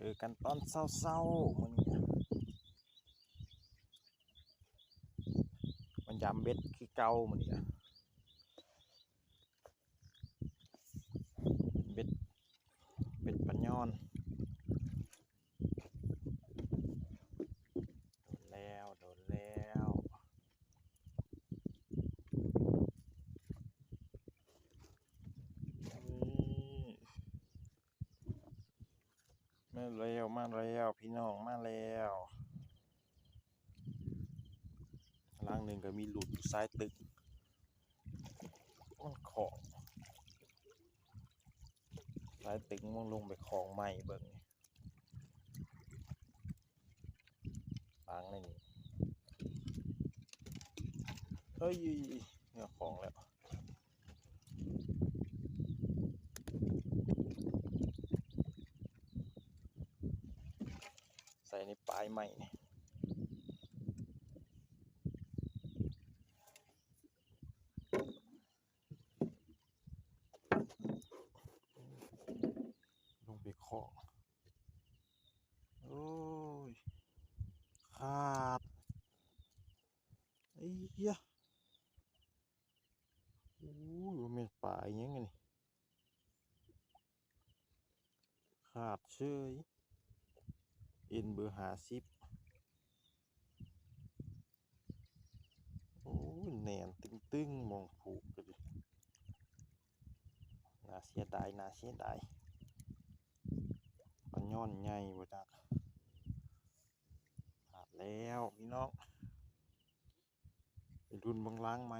อกันตอนเศร้าๆมันเนี่ยมันยำเบ็ดคือเก่ามันเนี่ยเบ็ดปัญญอนโดนแล้วมาแล้วพี่น้องมาแล้วล่างหนึ่งก็มีหลุดอยู่ซ้ายตึกมันของซ้ายตึกมันลงไปของใหม่เบิ่งนี่ล้างในนี่เฮ้ยเนี่ยของแล้วใส่ในปลายใหม่นี่ลงไปของโอ้ยขาดไอ้เหี้ยโอ้ยมันเป็นปลายยังไงนี่ขาดเฉยเอ็นเบอร์50โอ้ยแหนนตึงมองผูกกันดิน่าเสียดายมันย้อนใหญ่บ่จักขาดแล้วพี่น้องไปรุ่นบางล้างไหม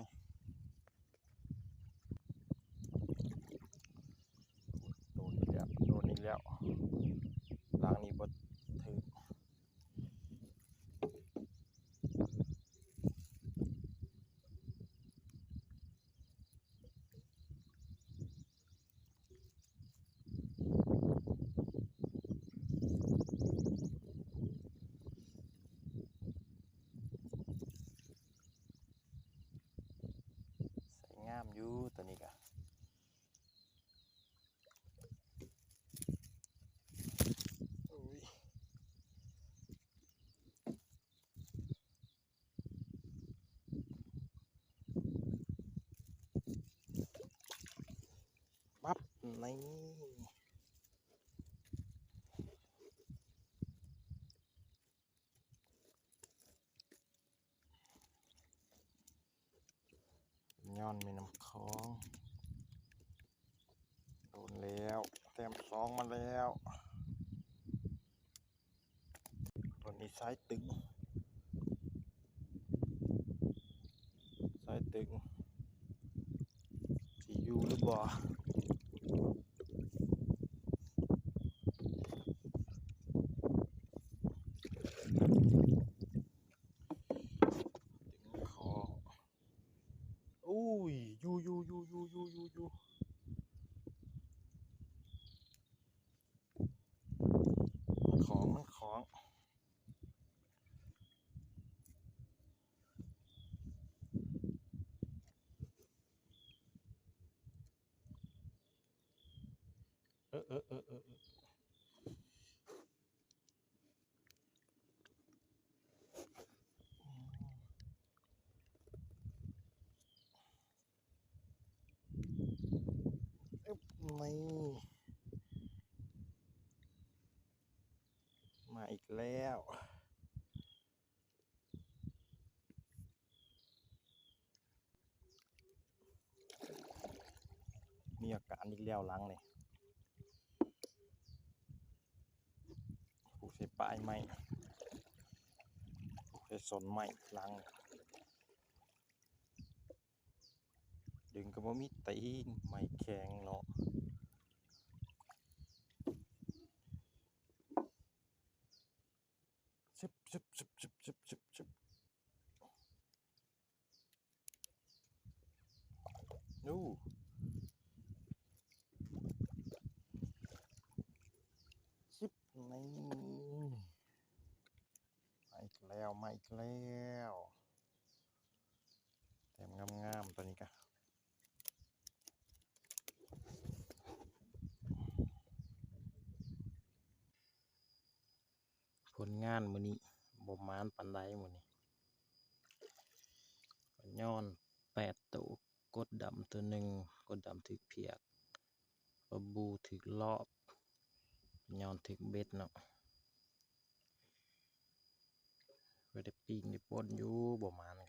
โดนอีกแล้วล้างนี้บ่ถึงใส่งามอยู่ตัวนี้ก็ปั๊บนี่ย้อนมีน้ำของโดนแล้วแต้ม2มาแล้วตัวนี้ซ้ายตึงสิอยู่หรือบ่ของอุ้ยอยู่ของไม่มาอีกแล้วมีอาการอีกแล้วหลังนี่ผูกใส่ปลายไม้ผูกใส่สนไม้หลังดึงก็บ่มีตีนไม้แข็งเนาะชึบดูชิบนี่มาอีกแล้วแถมงามตัวนี้กะ ลงานมื้อนี้บ่มานปานใดมื้อนี้ย้อน8ตัวกดดำตัวหนึ่งกดดำถึกเพียกปลาบูถึกรอบย้อนถึกเบ็ดเนาะก็ได้ปิ้งได้ป่นอยู่บ่มาน